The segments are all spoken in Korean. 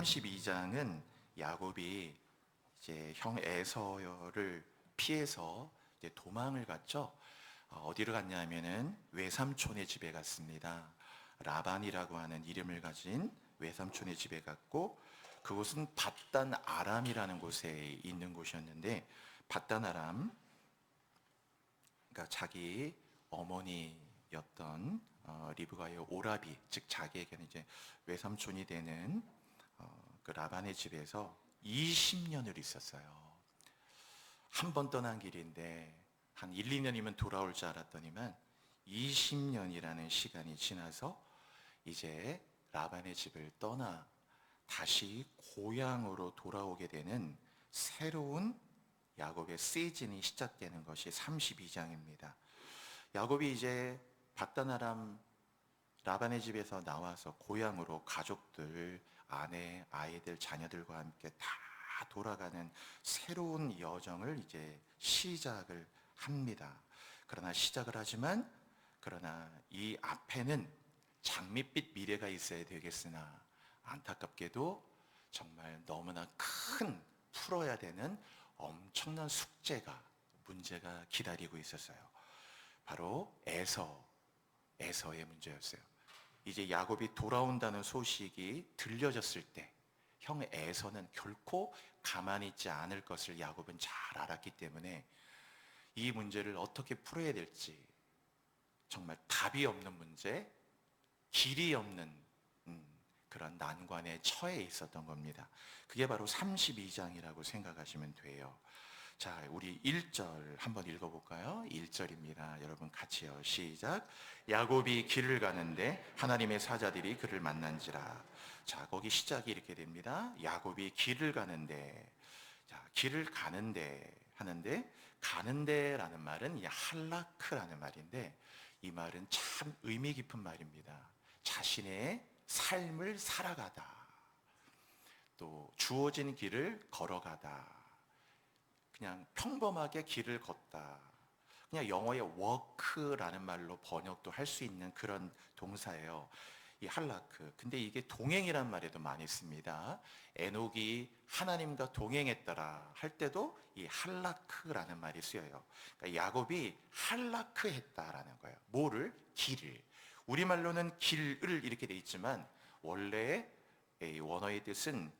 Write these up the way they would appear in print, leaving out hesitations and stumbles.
32장은 야곱이 이제 형 에서를 피해서 이제 도망을 갔죠. 어디를 갔냐 하면은 외삼촌의 집에 갔습니다. 라반이라고 하는 이름을 가진 외삼촌의 집에 갔고, 그곳은 밧단 아람이라는 곳에 있는 곳이었는데, 밧단 아람, 그러니까 자기 어머니였던 리브가의 오라비, 즉 자기에게는 이제 외삼촌이 되는 그 라반의 집에서 20년을 있었어요. 한 번 떠난 길인데 한 1, 2년이면 돌아올 줄 알았더니만 20년이라는 시간이 지나서 이제 라반의 집을 떠나 다시 고향으로 돌아오게 되는 새로운 야곱의 시즌이 시작되는 것이 32장입니다. 야곱이 이제 밧단 라반의 집에서 나와서 고향으로 가족들, 아내, 아이들, 자녀들과 함께 다 돌아가는 새로운 여정을 이제 시작을 합니다. 그러나 시작을 하지만 이 앞에는 장밋빛 미래가 있어야 되겠으나 안타깝게도 정말 너무나 큰 풀어야 되는 엄청난 문제가 기다리고 있었어요. 바로 에서의 문제였어요. 이제 야곱이 돌아온다는 소식이 들려졌을 때 형 에서는 결코 가만히 있지 않을 것을 야곱은 잘 알았기 때문에 이 문제를 어떻게 풀어야 될지, 정말 답이 없는 문제, 길이 없는 그런 난관에 처해 있었던 겁니다. 그게 바로 32장이라고 생각하시면 돼요. 자, 우리 1절 한번 읽어볼까요? 1절입니다. 여러분 같이요. 시작. 야곱이 길을 가는데 하나님의 사자들이 그를 만난지라. 자, 거기 시작이 이렇게 됩니다. 야곱이 길을 가는데, 자, 길을 가는데 하는데, 가는데라는 말은 이 할라크라는 말인데, 이 말은 참 의미 깊은 말입니다. 자신의 삶을 살아가다, 또 주어진 길을 걸어가다, 그냥 평범하게 길을 걷다, 그냥 영어의 walk라는 말로 번역도 할 수 있는 그런 동사예요. 이 할라크. 근데 이게 동행이란 말에도 많이 씁니다. 에녹이 하나님과 동행했더라 할 때도 이 할라크라는 말이 쓰여요. 그러니까 야곱이 할라크했다라는 거예요. 뭐를? 길을. 우리말로는 길을 이렇게 돼 있지만 원래 원어의 뜻은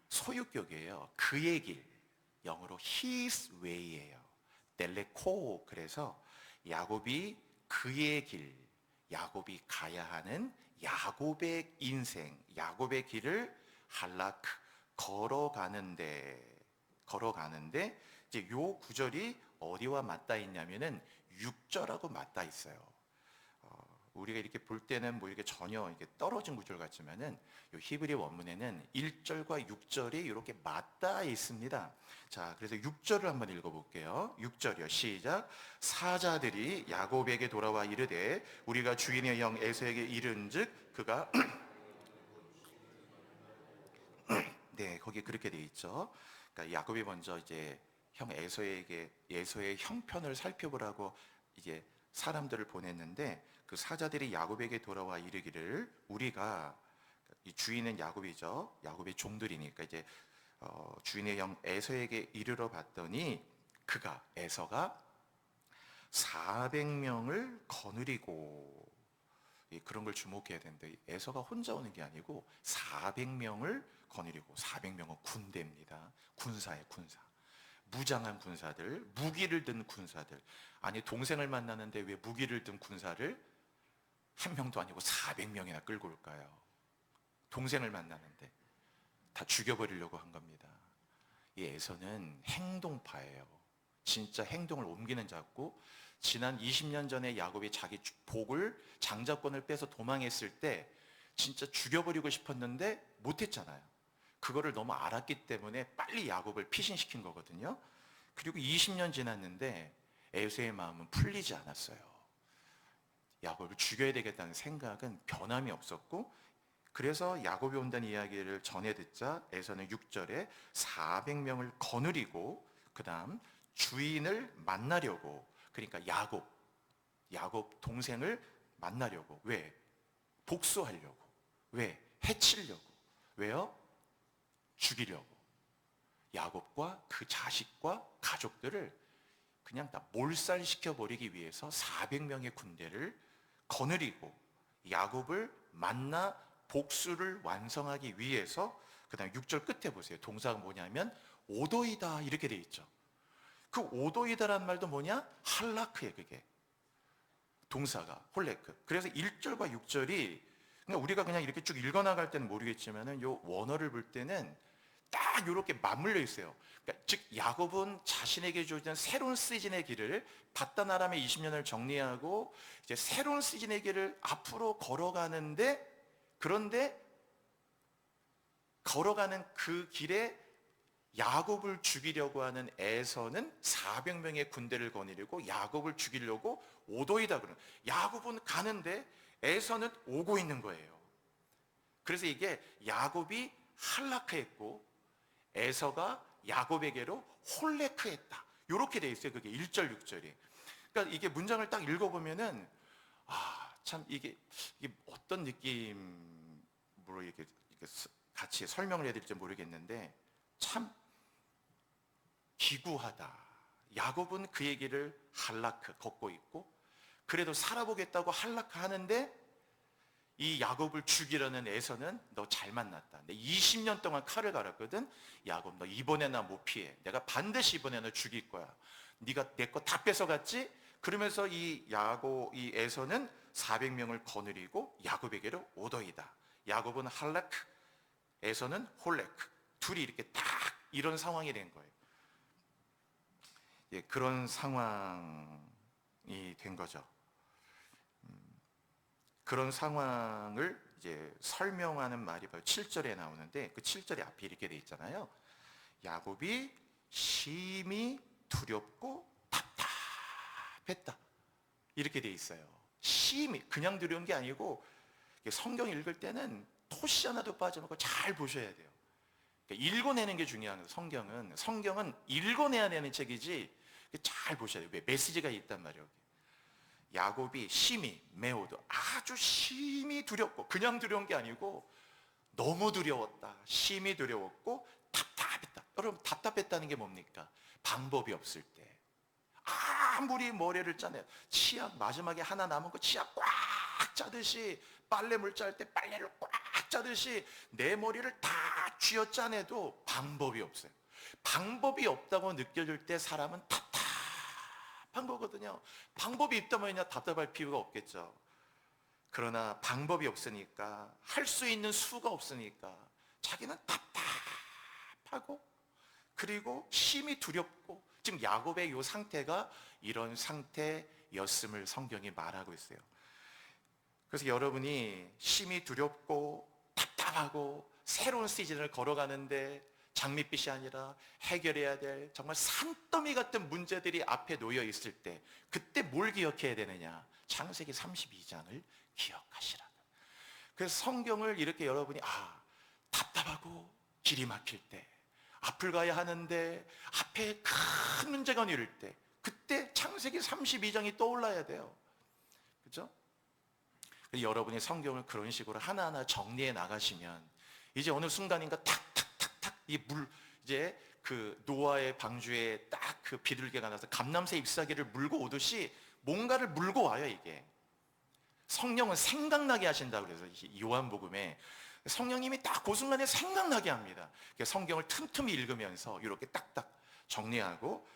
소유격이에요. 그의 길. 영어로 his way예요. 델레코. 그래서 야곱이 그의 길, 야곱이 가야 하는 야곱의 인생, 야곱의 길을 할라크, 걸어가는데 이제 요 구절이 어디와 맞닿아 있냐면은 6절하고 맞닿아 있어요. 우리가 이렇게 볼 때는 뭐 이렇게 전혀 이게 떨어진 구절 같지만은 요 히브리 원문에는 1절과 6절이 이렇게 맞닿아 있습니다. 자, 그래서 6절을 한번 읽어볼게요. 6절이요. 시작. 사자들이 야곱에게 돌아와 이르되 우리가 주인의 형 에서에게 이른즉 그가 네, 거기 그렇게 돼 있죠. 그러니까 야곱이 먼저 이제 형 에서의 형편을 살펴보라고 이제 사람들을 보냈는데, 그 사자들이 야곱에게 돌아와 이르기를, 우리가, 이 주인은 야곱이죠. 야곱의 종들이니까 이제 주인의 형 에서에게 이르러 봤더니 에서가 400명을 거느리고, 그런 걸 주목해야 되는데 에서가 혼자 오는 게 아니고 400명을 거느리고, 400명은 군대입니다. 군사예요, 군사. 무장한 군사들, 무기를 든 군사들. 아니, 동생을 만나는데 왜 무기를 든 군사를 한 명도 아니고 400명이나 끌고 올까요? 동생을 만나는데 다 죽여버리려고 한 겁니다. 이 에서는 행동파예요. 진짜 행동을 옮기는 자고, 지난 20년 전에 야곱이 자기 장자권을 빼서 도망했을 때 진짜 죽여버리고 싶었는데 못했잖아요. 그거를 너무 알았기 때문에 빨리 야곱을 피신시킨 거거든요. 그리고 20년 지났는데 에서의 마음은 풀리지 않았어요. 야곱을 죽여야 되겠다는 생각은 변함이 없었고, 그래서 야곱이 온다는 이야기를 전해 듣자 에서는 6절에 400명을 거느리고 그 다음 주인을 만나려고, 그러니까 야곱 동생을 만나려고. 왜? 복수하려고. 왜? 해치려고. 왜요? 죽이려고 야곱과 그 자식과 가족들을 그냥 다 몰살시켜 버리기 위해서 400명의 군대를 거느리고 야곱을 만나 복수를 완성하기 위해서, 그 다음에 6절 끝에 보세요. 동사가 뭐냐면 오도이다 이렇게 돼 있죠. 그 오도이다란 말도 뭐냐? 할라크에, 그게 동사가 홀레크. 그래서 1절과 6절이 그러니까 우리가 그냥 이렇게 쭉 읽어나갈 때는 모르겠지만은 요 원어를 볼 때는 딱 이렇게 맞물려 있어요. 그러니까 즉 야곱은 자신에게 주어진 새로운 시즌의 길을 바단 아람의 20년을 정리하고 이제 새로운 시즌의 길을 앞으로 걸어가는데, 그런데 걸어가는 그 길에 야곱을 죽이려고 하는 에서는 400명의 군대를 거느리고 야곱을 죽이려고 오도이다 그러는, 야곱은 가는데 에서는 오고 있는 거예요. 그래서 이게 야곱이 할라크했고 에서가 야곱에게로 홀레크했다, 이렇게 돼 있어요. 그게 1절 6절이. 그러니까 이게 문장을 딱 읽어보면은 참 이게 어떤 느낌으로 이렇게 같이 설명을 해야 될지 모르겠는데 참 기구하다. 야곱은 그의 길을 할라크 걷고 있고, 그래도 살아보겠다고 할라크 하는데 이 야곱을 죽이려는 에서는 너 잘 만났다. 내 20년 동안 칼을 갈았거든. 야곱 너 이번에 나 못 피해. 내가 반드시 이번에 너 죽일 거야. 네가 내 거 다 뺏어갔지? 그러면서 이 에서는 400명을 거느리고 야곱에게로 오더이다. 야곱은 할라크, 에서는 홀레크. 둘이 이렇게 딱 이런 상황이 된 거예요. 예, 그런 상황이 된 거죠. 그런 상황을 이제 설명하는 말이 바로 7절에 나오는데, 그 7절에 앞에 이렇게 돼 있잖아요. 야곱이 심히 두렵고 답답했다, 이렇게 돼 있어요. 심히 그냥 두려운 게 아니고 성경 읽을 때는 토시 하나도 빠져놓고 잘 보셔야 돼요. 그러니까 읽어내는 게 중요한 거예요. 성경은 읽어내야 되는 책이지, 잘 보셔야 돼요. 왜? 메시지가 있단 말이에요. 야곱이 심히, 매우도 아주 심히 두렵고, 그냥 두려운 게 아니고 너무 두려웠다, 심히 두려웠고 답답했다. 여러분, 답답했다는 게 뭡니까? 방법이 없을 때 아무리 머리를 짜내요. 치약 마지막에 하나 남은 거 치약 꽉 짜듯이, 빨래물 짤 때 빨래를 꽉 짜듯이 내 머리를 다 쥐어 짜내도 방법이 없어요. 방법이 없다고 느껴질 때 사람은 답답한 거거든요. 방법이 있다면 답답할 필요가 없겠죠. 그러나 방법이 없으니까, 할 수 있는 수가 없으니까 자기는 답답하고, 그리고 심히 두렵고, 지금 야곱의 이 상태가 이런 상태였음을 성경이 말하고 있어요. 그래서 여러분이 심히 두렵고 답답하고 새로운 시즌을 걸어가는데 장밋빛이 아니라 해결해야 될 정말 산더미 같은 문제들이 앞에 놓여 있을 때, 그때 뭘 기억해야 되느냐? 창세기 32장을 기억하시라. 그래서 성경을 이렇게 여러분이 답답하고 길이 막힐 때, 앞을 가야 하는데 앞에 큰 문제가 놓일 때, 그때 창세기 32장이 떠올라야 돼요. 그렇죠? 여러분이 성경을 그런 식으로 하나하나 정리해 나가시면 이제 어느 순간인가 탁탁탁탁 이제 그 노아의 방주에 딱 그 비둘기가 나서 감람새 잎사귀를 물고 오듯이 뭔가를 물고 와요. 이게 성령은 생각나게 하신다고 그래서 요한복음에 성령님이 딱 그 순간에 생각나게 합니다. 성경을 틈틈이 읽으면서 이렇게 딱딱 정리하고,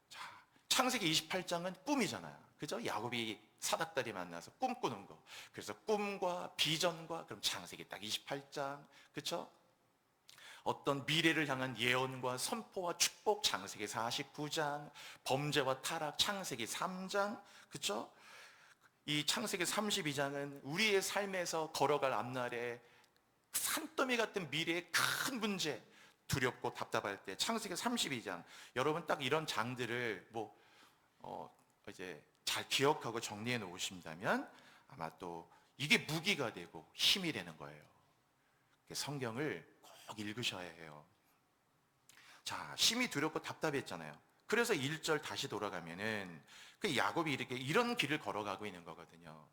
자, 창세기 28장은 꿈이잖아요. 그죠? 야곱이 사닥다리 만나서 꿈꾸는 거. 그래서 꿈과 비전과, 그럼 창세기 딱 28장, 그렇죠? 어떤 미래를 향한 예언과 선포와 축복, 창세기 49장, 범죄와 타락, 창세기 3장, 그렇죠? 이 창세기 32장은 우리의 삶에서 걸어갈 앞날에 산더미 같은 미래의 큰 문제, 두렵고 답답할 때 창세기 32장, 여러분 딱 이런 장들을 이제 잘 기억하고 정리해 놓으신다면 아마 또 이게 무기가 되고 힘이 되는 거예요. 성경을 꼭 읽으셔야 해요. 자, 심히 두렵고 답답했잖아요. 그래서 1절 다시 돌아가면은 그 야곱이 이런 길을 걸어가고 있는 거거든요.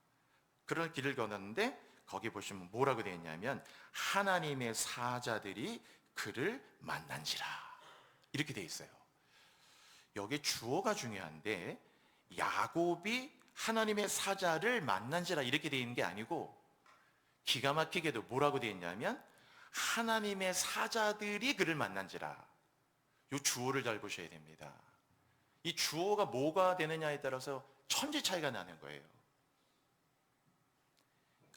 그런 길을 걸었는데 거기 보시면 뭐라고 되어 있냐면, 하나님의 사자들이 그를 만난지라. 이렇게 돼 있어요. 여기 주어가 중요한데 야곱이 하나님의 사자를 만난지라 이렇게 돼 있는 게 아니고 기가 막히게도 뭐라고 돼 있냐면 하나님의 사자들이 그를 만난지라. 이 주어를 잘 보셔야 됩니다. 이 주어가 뭐가 되느냐에 따라서 천지 차이가 나는 거예요.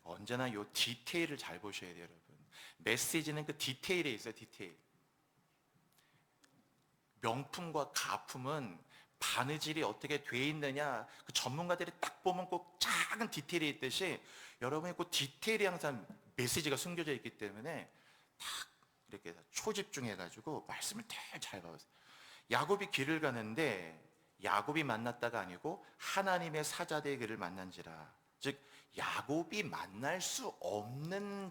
언제나 이 디테일을 잘 보셔야 돼요, 여러분. 메시지는 그 디테일에 있어요, 디테일. 명품과 가품은 바느질이 어떻게 돼 있느냐, 그 전문가들이 딱 보면 꼭 작은 디테일이 있듯이 여러분의 그 디테일이 항상 메시지가 숨겨져 있기 때문에 딱 이렇게 초집중해가지고 말씀을 잘 봐보세요. 야곱이 길을 가는데 야곱이 만났다가 아니고 하나님의 사자들의 그를 만난지라. 즉 야곱이 만날 수 없는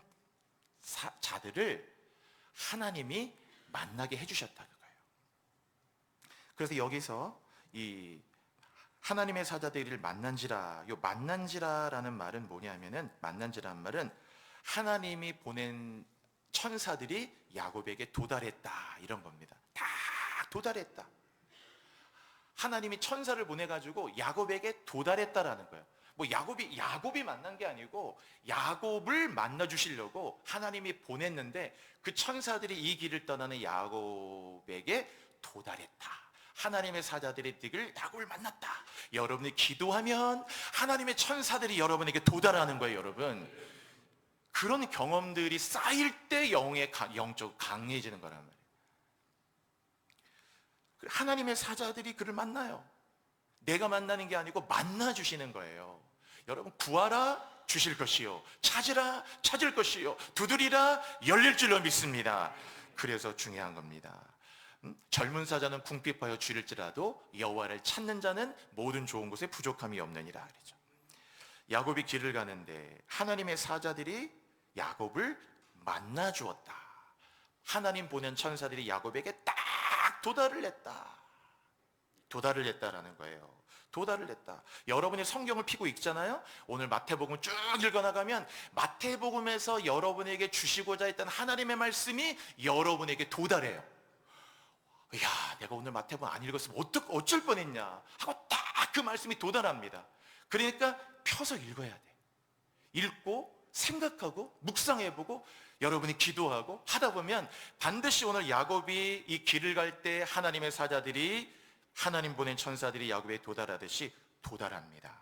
자들을 하나님이 만나게 해주셨다는 거예요. 그래서 여기서 이 하나님의 사자들을 만난지라, 요 만난지라라는 말은 뭐냐면은, 만난지라는 말은 하나님이 보낸 천사들이 야곱에게 도달했다 이런 겁니다. 다 도달했다. 하나님이 천사를 보내가지고 야곱에게 도달했다라는 거예요. 뭐 야곱이 만난 게 아니고 야곱을 만나 주시려고 하나님이 보냈는데 그 천사들이 이 길을 떠나는 야곱에게 도달했다. 하나님의 사자들이 야곱을 만났다. 여러분이 기도하면 하나님의 천사들이 여러분에게 도달하는 거예요, 여러분. 그런 경험들이 쌓일 때 영적으로 강해지는 거란 말이에요. 하나님의 사자들이 그를 만나요. 내가 만나는 게 아니고 만나 주시는 거예요. 여러분, 구하라 주실 것이요, 찾으라 찾을 것이요, 두드리라 열릴 줄로 믿습니다. 그래서 중요한 겁니다. 젊은 사자는 궁핍하여 줄일지라도 여호와를 찾는 자는 모든 좋은 곳에 부족함이 없느니라 그러죠. 야곱이 길을 가는데 하나님의 사자들이 야곱을 만나 주었다. 하나님 보낸 천사들이 야곱에게 딱 도달을 했다라는 거예요. 도달을 했다. 여러분이 성경을 피고 읽잖아요. 오늘 마태복음 쭉 읽어나가면 마태복음에서 여러분에게 주시고자 했던 하나님의 말씀이 여러분에게 도달해요. 야, 내가 오늘 마태복음 안 읽었으면 어쩔 뻔했냐 하고 딱 그 말씀이 도달합니다. 그러니까 펴서 읽어야 돼. 읽고 생각하고 묵상해보고 여러분이 기도하고 하다 보면 반드시 오늘 야곱이 이 길을 갈 때 하나님의 사자들이, 하나님 보낸 천사들이 야곱에 도달하듯이 도달합니다.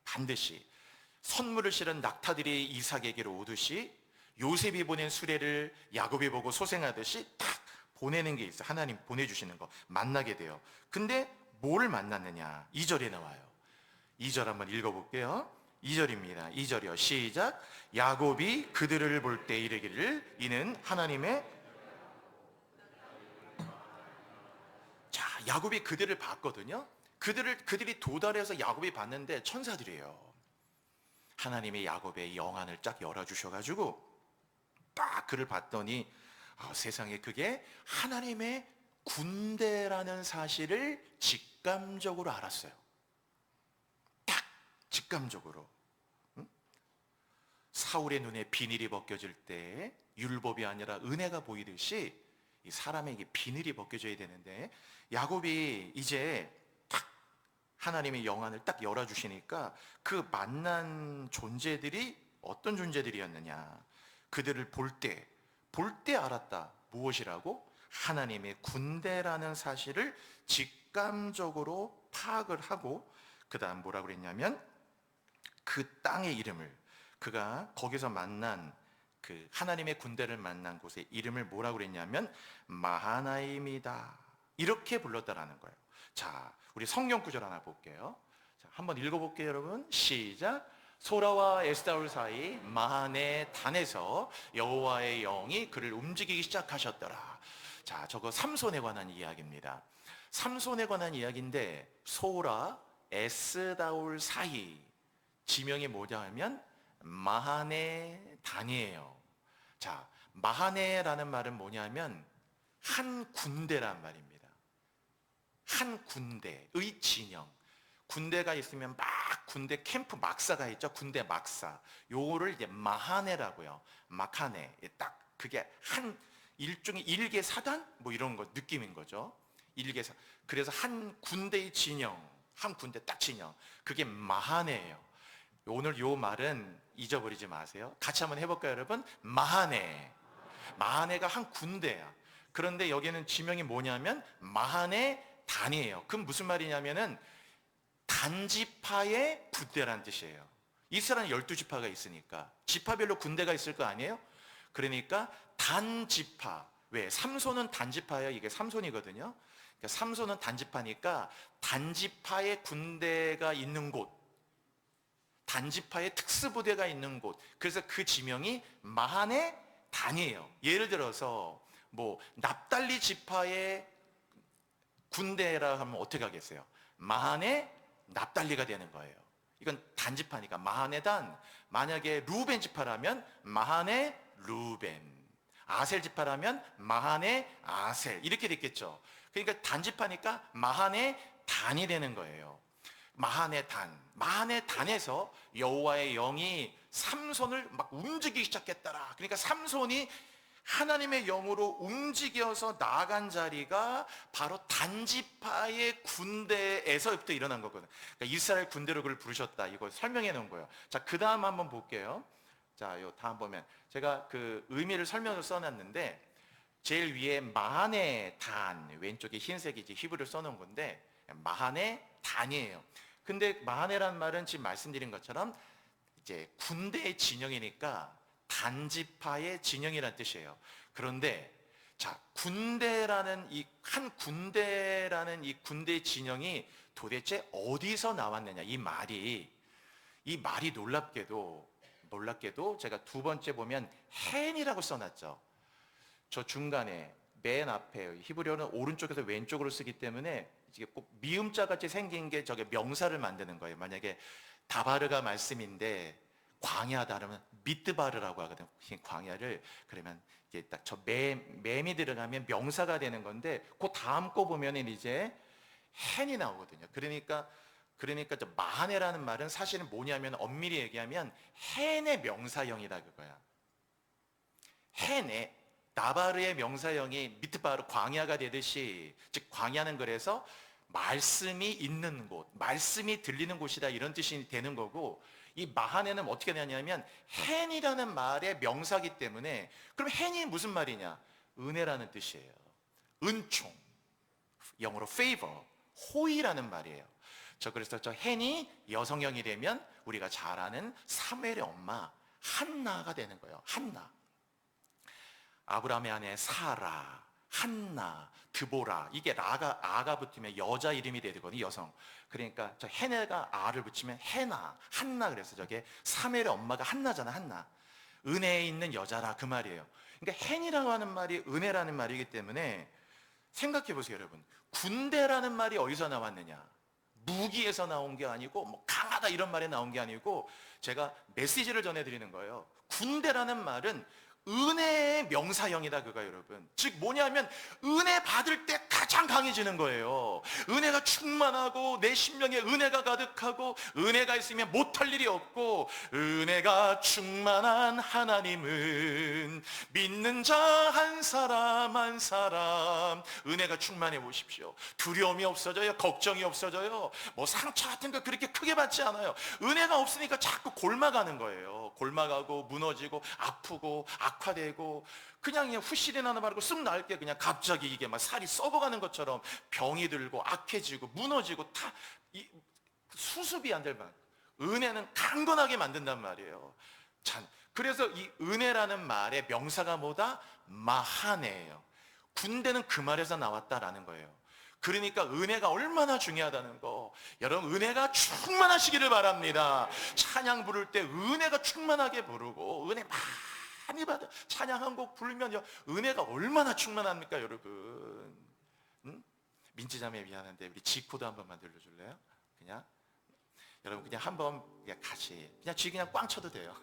반드시 선물을 실은 낙타들이 이삭에게로 오듯이 요셉이 보낸 수레를 야곱이 보고 소생하듯이 딱 보내는 게 있어요. 하나님 보내주시는 거 만나게 돼요. 근데 뭘 만났느냐? 2절에 나와요. 2절 한번 읽어볼게요. 2절입니다. 2절이요. 시작. 야곱이 그들을 볼 때 이르기를 이는 하나님의. 자, 야곱이 그들을 봤거든요. 그들이 도달해서 야곱이 봤는데 천사들이에요. 하나님의 야곱의 영안을 쫙 열어주셔가지고 딱 그를 봤더니 세상에 그게 하나님의 군대라는 사실을 직감적으로 알았어요. 딱 직감적으로. 사울의 눈에 비닐이 벗겨질 때 율법이 아니라 은혜가 보이듯이 이 사람에게 비늘이 벗겨져야 되는데 야곱이 이제 딱 하나님의 영안을 딱 열어주시니까 그 만난 존재들이 어떤 존재들이었느냐, 그들을 볼 때 알았다. 무엇이라고? 하나님의 군대라는 사실을 직감적으로 파악을 하고 그 다음 뭐라고 그랬냐면 그 땅의 이름을, 그가 거기서 만난 그 하나님의 군대를 만난 곳의 이름을 뭐라고 그랬냐면 마하나임이다, 이렇게 불렀다라는 거예요. 자, 우리 성경 구절 하나 볼게요. 자, 한번 읽어볼게요, 여러분. 시작. 소라와 에스다올 사이 마하네 단에서 여호와의 영이 그를 움직이기 시작하셨더라. 자, 저거 삼손에 관한 이야기입니다. 삼손에 관한 이야기인데 소라, 에스다올 사이 지명이 뭐냐 하면 마하네 단이에요. 자, 마하네라는 말은 뭐냐면 한 군대란 말입니다. 한 군대의 진영. 군대가 있으면 막 군대 캠프 막사가 있죠. 군대 막사. 요거를 이제 마하네라고요. 마카네. 딱 그게 한 일종의 일개 사단 뭐 이런 거 느낌인 거죠. 일개사. 그래서 한 군대의 진영, 한 군대 딱 진영, 그게 마하네예요. 오늘 요 말은 잊어버리지 마세요. 같이 한번 해볼까요, 여러분? 마하네. 마하네가 한 군대야. 그런데 여기는 지명이 뭐냐면 마하네 단이에요. 그럼 무슨 말이냐면은 단지파의 부대란 뜻이에요. 이스라엘 12지파가 있으니까 지파별로 군대가 있을 거 아니에요? 그러니까 단지파. 왜? 삼손은 단지파예요. 이게 삼손이거든요. 그러니까 삼손은 단지파니까 단지파의 군대가 있는 곳, 단지파의 특수부대가 있는 곳. 그래서 그 지명이 마하네 단이에요. 예를 들어서 뭐 납달리 지파의 군대라 하면 어떻게 하겠어요? 마하네 납달리가 되는 거예요. 이건 단지파니까 마하네 단. 만약에 루벤 지파라면 마하네 루벤, 아셀 지파라면 마하네 아셀, 이렇게 됐겠죠. 그러니까 단지파니까 마하네 단이 되는 거예요. 마하네 단. 마하네 단에서 여호와의 영이 삼손을 막 움직이기 시작했더라. 그러니까 삼손이 하나님의 영으로 움직여서 나아간 자리가 바로 단지파의 군대에서부터 일어난 거거든요. 그러니까 이스라엘 군대로 그걸 부르셨다. 이거 설명해 놓은 거예요. 자, 그 다음 한번 볼게요. 자, 요 다음 보면 제가 그 의미를 설명을 써놨는데 제일 위에 마하네 단, 왼쪽에 흰색이 이제 히브리를 써놓은 건데 마하네 단이에요. 근데 마하네라는 말은 지금 말씀드린 것처럼 이제 군대의 진영이니까 단지파의 진영이라는 뜻이에요. 그런데 자, 군대라는 이 한 군대라는 이 군대의 진영이 도대체 어디서 나왔느냐, 이 말이 놀랍게도 제가 두 번째 보면 헨이라고 써놨죠. 저 중간에 맨 앞에 히브리어는 오른쪽에서 왼쪽으로 쓰기 때문에 이게 꼭 미음자 같이 생긴 게 저게 명사를 만드는 거예요. 만약에 다바르가 말씀인데 광야다 그러면 미드바르라고 하거든요. 광야를. 그러면 이제 딱 저 맴이 들어가면 명사가 되는 건데 그 다음 거 보면은 이제 헨이 나오거든요. 그러니까 저 마하네라는 말은 사실은 뭐냐면 엄밀히 얘기하면 헨의 명사형이다 그거야. 헨의 나바르의 명사형이 미트바르 광야가 되듯이, 즉 광야는 그래서 말씀이 있는 곳, 말씀이 들리는 곳이다 이런 뜻이 되는 거고, 이 마하네는 어떻게 되냐면 헨이라는 말의 명사기 때문에, 그럼 헨이 무슨 말이냐? 은혜라는 뜻이에요. 은총, 영어로 favor, 호의라는 말이에요. 그래서 저 헨이 여성형이 되면 우리가 잘 아는 사무엘의 엄마 한나가 되는 거예요. 한나. 아브라함의 아내 사라, 한나, 드보라, 이게 아가 붙으면 여자 이름이 되거든요. 여성. 그러니까 저 헨에가 아를 붙이면 해나, 한나. 그래서 저게 사무엘의 엄마가 한나잖아. 한나. 은혜에 있는 여자라 그 말이에요. 그러니까 헨이라고 하는 말이 은혜라는 말이기 때문에 생각해 보세요, 여러분. 군대라는 말이 어디서 나왔느냐? 무기에서 나온 게 아니고 뭐 강하다 이런 말이 나온 게 아니고, 제가 메시지를 전해드리는 거예요. 군대라는 말은 은혜의 명사형이다 그거 여러분. 즉 뭐냐면 은혜 받을 때 가장 강해지는 거예요. 은혜가 충만하고 내 심령에 은혜가 가득하고 은혜가 있으면 못할 일이 없고, 은혜가 충만한 하나님은 믿는 자 한 사람 한 사람 은혜가 충만해 보십시오. 두려움이 없어져요. 걱정이 없어져요. 뭐 상처 같은 거 그렇게 크게 받지 않아요. 은혜가 없으니까 자꾸 골마가는 거예요. 골마가고 무너지고 아프고 악화되고 그냥 후실이나 말고 쓱 나을 게 그냥 갑자기 이게 막 살이 썩어가는 것처럼 병이 들고 악해지고 무너지고 다 수습이 안 될 만. 은혜는 강건하게 만든단 말이에요. 참, 그래서 이 은혜라는 말의 명사가 뭐다? 마하네예요. 군대는 그 말에서 나왔다라는 거예요. 그러니까 은혜가 얼마나 중요하다는 거, 여러분 은혜가 충만하시기를 바랍니다. 찬양 부를 때 은혜가 충만하게 부르고 은혜 많이 받아 찬양 한 곡 부르면 은혜가 얼마나 충만합니까 여러분. 민지자매 미안한데 우리 지코도 한번 만들어 줄래요? 그냥 여러분 그냥 한번 그냥 같이 그냥 쥐 그냥 꽝 쳐도 돼요.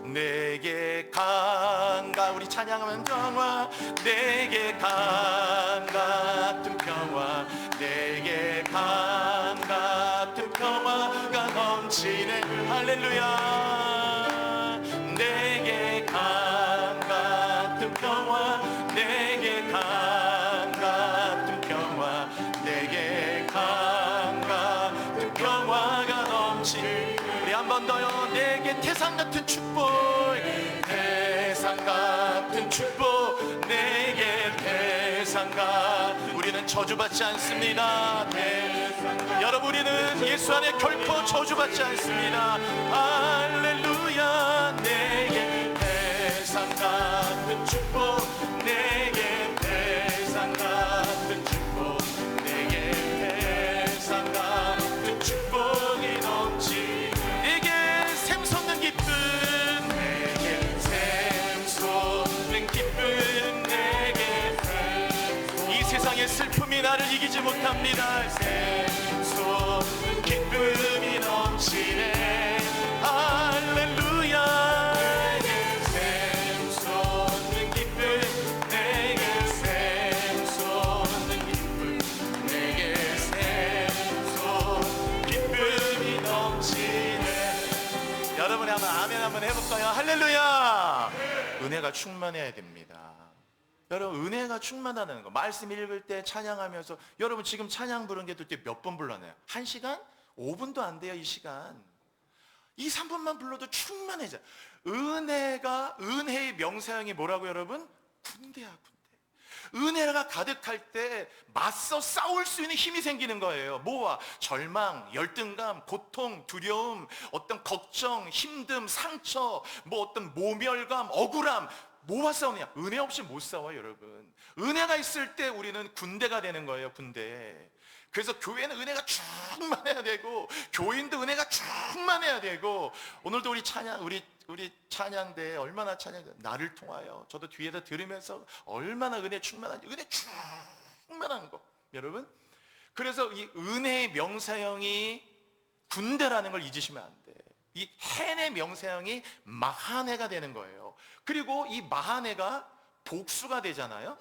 내게 강가, 우리 찬양하면 평화, 내게 강 같은 평화, 내게 강 같은 평화가 넘치네. 할렐루야. 내게 강 같은 평화, 같은 축복, 태산 같은 축복, 내게 태산 같은. 우리는 저주받지 않습니다. 여러분, 우리는 예수 안에 결코 저주받지 않습니다. 할렐루야. 내게 태산 같은 축복, 내게 태산 같은 축복, 내게 태산 같은 축복이 넘치. 내게 샘솟는 기쁨, 내게 샘솟는 기쁨, 내게 이 세상의 슬픔이 나를 이기지 못합니다. 샘솟는 기쁨이 넘치네. 할렐루야. 내게 샘솟는 기쁨, 내게 샘솟는 기쁨, 내게 샘솟는 기쁨이 넘치네. 여러분이 한번 아멘 한번 해볼까요? 할렐루야. 은혜가 충만해야 됩니다. 여러분, 은혜가 충만하다는 거, 말씀 읽을 때 찬양하면서, 여러분 지금 찬양 부른 게 도대체 몇 번 불러내요? 1시간? 5분도 안 돼요. 이 시간 2, 3분만 불러도 충만해져. 은혜의 명사형이 뭐라고 여러분? 군대야, 군대. 은혜가 가득할 때 맞서 싸울 수 있는 힘이 생기는 거예요. 뭐와? 절망, 열등감, 고통, 두려움, 어떤 걱정, 힘듦, 상처, 뭐 어떤 모멸감, 억울함. 뭐와 싸우느냐? 은혜 없이 못 싸워요, 여러분. 은혜가 있을 때 우리는 군대가 되는 거예요, 군대. 그래서 교회는 은혜가 충만해야 되고, 교인도 은혜가 충만해야 되고. 오늘도 우리 찬양대 얼마나 나를 통하여, 저도 뒤에서 들으면서 얼마나 은혜 충만한지, 은혜 충만한 거, 여러분. 그래서 이 은혜의 명사형이 군대라는 걸 잊으시면 안 돼. 이 헨의 명사형이 마하네가 되는 거예요. 그리고 이 마하네가 복수가 되잖아요.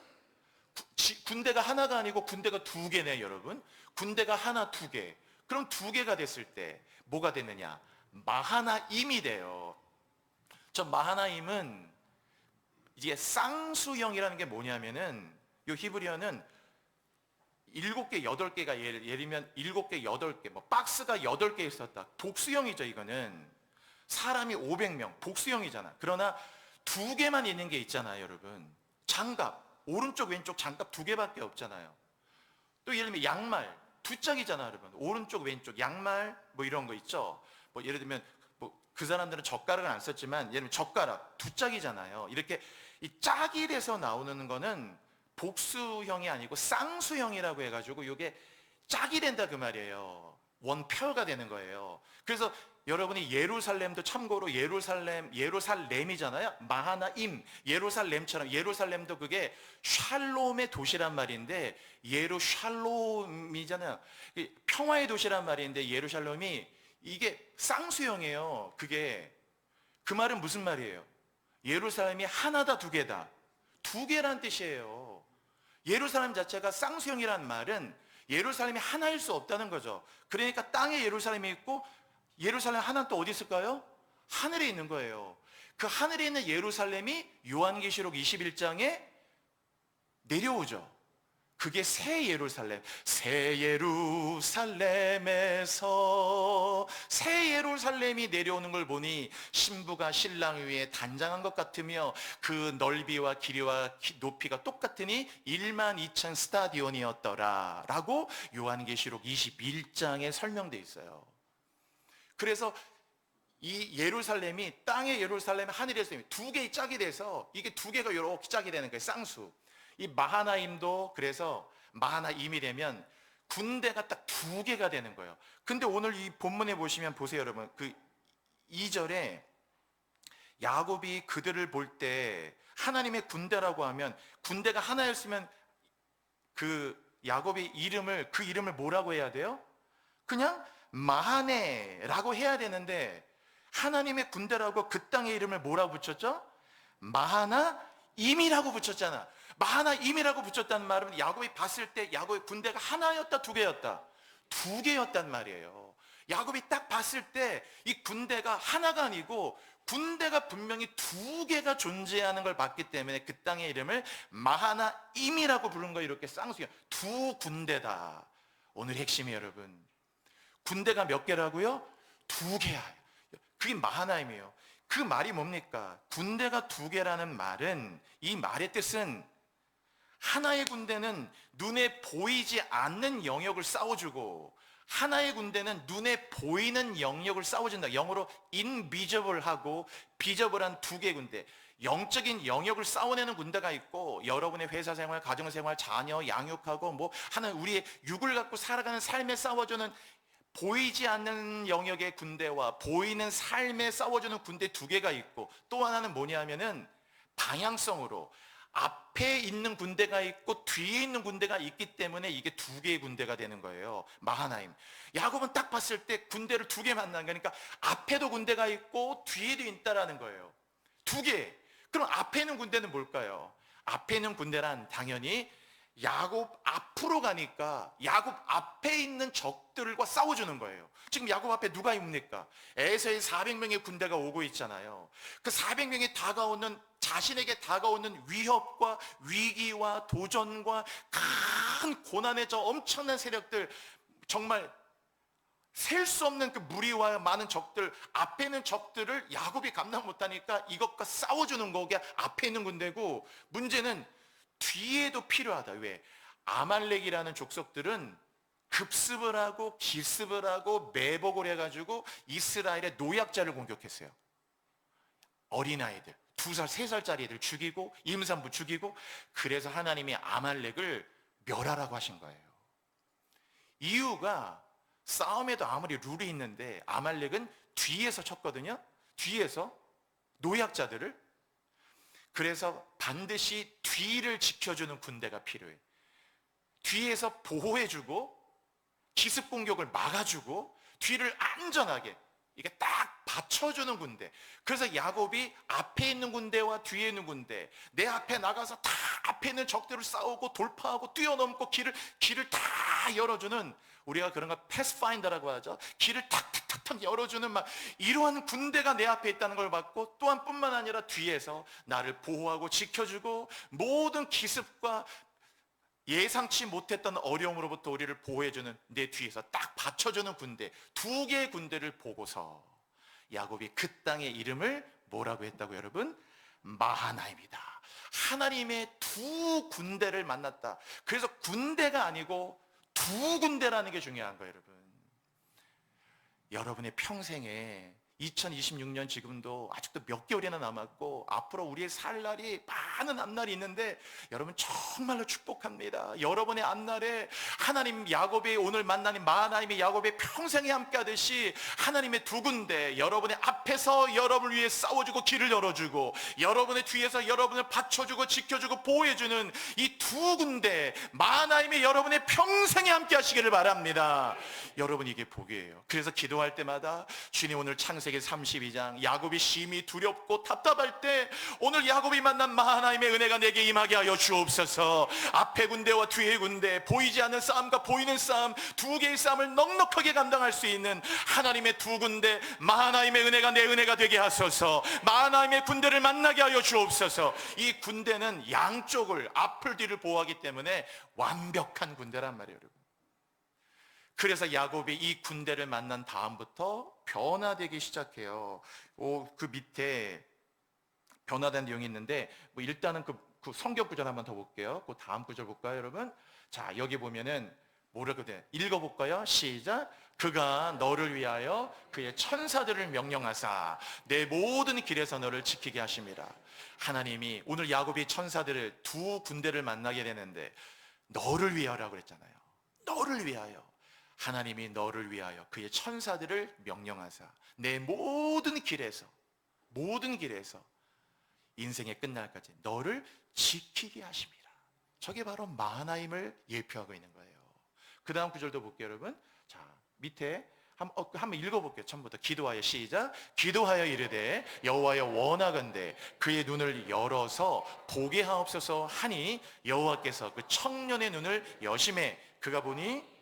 군대가 하나가 아니고 군대가 2개네, 여러분. 군대가 하나, 2개. 그럼 2개가 됐을 때 뭐가 되느냐? 마하나임이 돼요. 저 마하나임은 이게 쌍수형이라는 게 뭐냐면은, 이 히브리어는 7개, 8개가 예를 들면 7개, 8개, 뭐 박스가 8개 있었다. 복수형이죠, 이거는. 사람이 500명, 복수형이잖아. 그러나 2개만 있는 게 있잖아요, 여러분. 장갑, 오른쪽, 왼쪽 장갑 2개밖에 없잖아요. 또 예를 들면 양말, 2짝이잖아, 여러분. 오른쪽, 왼쪽 양말, 뭐 이런 거 있죠. 뭐 예를 들면 뭐 그 사람들은 젓가락을 안 썼지만, 예를 들면 젓가락 2짝이잖아요. 이렇게 이 짝이 돼서 나오는 거는 복수형이 아니고 쌍수형이라고 해가지고 이게 짝이 된다 그 말이에요. 원표가 되는 거예요. 그래서 여러분이 예루살렘도 참고로 예루살렘이잖아요. 마하나임, 예루살렘처럼, 예루살렘도 그게 샬롬의 도시란 말인데, 예루샬롬이잖아요. 평화의 도시란 말인데, 예루샬롬이 이게 쌍수형이에요. 그게 그 말은 무슨 말이에요? 예루살렘이 하나다, 2개다. 2개란 뜻이에요. 예루살렘 자체가 쌍수형이란 말은 예루살렘이 하나일 수 없다는 거죠. 그러니까 땅에 예루살렘이 있고, 예루살렘 하나는 또 어디 있을까요? 하늘에 있는 거예요. 그 하늘에 있는 예루살렘이 요한계시록 21장에 내려오죠. 그게 새 예루살렘. 새 예루살렘에서 새 예루살렘이 내려오는 걸 보니 신부가 신랑 위에 단장한 것 같으며, 그 넓이와 길이와 높이가 똑같으니 12,000 스타디온이었더라 라고 요한계시록 21장에 설명되어 있어요. 그래서 이 예루살렘이, 땅의 예루살렘, 하늘의 예루살렘이 2개의 짝이 돼서, 이게 2개가 이렇게 짝이 되는 거예요. 쌍수. 이 마하나임도 그래서 마하나임이 되면 군대가 딱 2개가 되는 거예요. 근데 오늘 이 본문에 보시면 보세요, 여러분. 그 2절에 야곱이 그들을 볼 때 하나님의 군대라고 하면, 군대가 하나였으면 그 야곱의 그 이름을 뭐라고 해야 돼요? 그냥 마하네라고 해야 되는데, 하나님의 군대라고 그 땅의 이름을 뭐라고 붙였죠? 마하나임이라고 붙였잖아. 마하나임이라고 붙였다는 말은 야곱이 봤을 때 야곱의 군대가 하나였다, 2개였다? 2개였단 말이에요. 야곱이 딱 봤을 때 이 군대가 하나가 아니고 군대가 분명히 2개가 존재하는 걸 봤기 때문에 그 땅의 이름을 마하나임이라고 부른 거예요. 이렇게 쌍수형, 2 군대다. 오늘 핵심이 여러분, 군대가 몇 개라고요? 2개야. 그게 마하나임이에요. 그 말이 뭡니까? 군대가 두 개라는 말은, 이 말의 뜻은 하나의 군대는 눈에 보이지 않는 영역을 싸워주고 하나의 군대는 눈에 보이는 영역을 싸워준다. 영어로 invisible하고 visible한 두 개의 군대, 영적인 영역을 싸워내는 군대가 있고, 여러분의 회사 생활, 가정 생활, 자녀 양육하고 뭐 하는 우리의 육을 갖고 살아가는 삶에 싸워주는 보이지 않는 영역의 군대와 보이는 삶에 싸워주는 군대 두 개가 있고, 또 하나는 뭐냐면은 방향성으로 앞에 있는 군대가 있고 뒤에 있는 군대가 있기 때문에 이게 두 개의 군대가 되는 거예요. 마하나임. 야곱은 딱 봤을 때 군대를 두 개 만난 거니까 앞에도 군대가 있고 뒤에도 있다라는 거예요. 두 개. 그럼 앞에 있는 군대는 뭘까요? 앞에 있는 군대란 당연히 야곱 앞으로 가니까 야곱 앞에 있는 적들과 싸워주는 거예요. 지금 야곱 앞에 누가 있습니까? 에서의 400명의 군대가 오고 있잖아요. 그 400명이 다가오는, 자신에게 다가오는 위협과 위기와 도전과 큰 고난의 저 엄청난 세력들, 정말 셀 수 없는 그 무리와 많은 적들, 앞에 있는 적들을 야곱이 감당 못하니까 이것과 싸워주는 거가 앞에 있는 군대고, 문제는 뒤에도 필요하다. 왜? 아말렉이라는 족속들은 급습을 하고 기습을 하고 매복을 해가지고 이스라엘의 노약자를 공격했어요. 어린아이들, 2살, 3살짜리 애들 죽이고 임산부 죽이고, 그래서 하나님이 아말렉을 멸하라고 하신 거예요. 이유가 싸움에도 아무리 룰이 있는데 아말렉은 뒤에서 쳤거든요. 뒤에서 노약자들을. 그래서 반드시 뒤를 지켜주는 군대가 필요해. 뒤에서 보호해주고 기습 공격을 막아주고 뒤를 안전하게 이게 딱 받쳐주는 군대. 그래서 야곱이 앞에 있는 군대와 뒤에 있는 군대, 내 앞에 나가서 다 앞에 있는 적들을 싸우고 돌파하고 뛰어넘고 길을 다 열어주는, 우리가 그런 거 패스파인더라고 하죠. 길을 탁탁탁탁 열어주는 막 이러한 군대가 내 앞에 있다는 걸 봤고, 또한 뿐만 아니라 뒤에서 나를 보호하고 지켜주고 모든 기습과 예상치 못했던 어려움으로부터 우리를 보호해주는, 내 뒤에서 딱 받쳐주는 군대, 두 개의 군대를 보고서 야곱이 그 땅의 이름을 뭐라고 했다고 여러분? 마하나임이다. 하나님의 두 군대를 만났다. 그래서 군대가 아니고 두 군대라는 게 중요한 거예요, 여러분. 여러분의 평생에 2026년 지금도 아직도 몇 개월이나 남았고 앞으로 우리의 살 날이 많은 앞날이 있는데, 여러분 정말로 축복합니다. 여러분의 앞날에 하나님, 야곱이 오늘 만나는 마하나임의 야곱의 평생에 함께 하듯이 하나님의 두 군대, 여러분의 앞에서 여러분을 위해 싸워주고 길을 열어주고 여러분의 뒤에서 여러분을 받쳐주고 지켜주고 보호해주는 이 두 군대, 마하나임의 여러분의 평생에 함께 하시기를 바랍니다. 여러분, 이게 복이에요. 그래서 기도할 때마다 주님, 오늘 창세기 32장 야곱이 심히 두렵고 답답할 때 오늘 야곱이 만난 마하나임의 은혜가 내게 임하게 하여 주옵소서. 앞에 군대와 뒤에 군대, 보이지 않는 싸움과 보이는 싸움, 두 개의 싸움을 넉넉하게 감당할 수 있는 하나님의 두 군대, 마하나임의 은혜가 내 은혜가 되게 하소서. 마하나임의 군대를 만나게 하여 주옵소서. 이 군대는 양쪽을, 앞을 뒤를 보호하기 때문에 완벽한 군대란 말이에요, 여러분. 그래서 야곱이 이 군대를 만난 다음부터 변화되기 시작해요. 그 밑에 변화된 내용이 있는데, 일단은 그 성경 구절 한번 더 볼게요. 그 다음 구절 볼까요, 여러분? 자, 여기 보면은 뭐라고 돼? 읽어볼까요? 시작. 그가 너를 위하여 그의 천사들을 명령하사 내 모든 길에서 너를 지키게 하심이라. 하나님이 오늘 야곱이 천사들을, 두 군대를 만나게 되는데 너를 위하여라고 그랬잖아요. 너를 위하여. 하나님이 너를 위하여 그의 천사들을 명령하사 내 모든 길에서 인생의 끝날까지 너를 지키게 하심이라. 저게 바로 마하나임을 예표하고 있는 거예요. 그 다음 구절도 볼게요, 여러분. 자, 밑에 한번 읽어볼게요. 처음부터. 기도하여, 시작. 기도하여 이르되 여호와여 원하건대 그의 눈을 열어서 보게 하옵소서 하니 여호와께서 그 청년의 눈을 여심해 그가 보니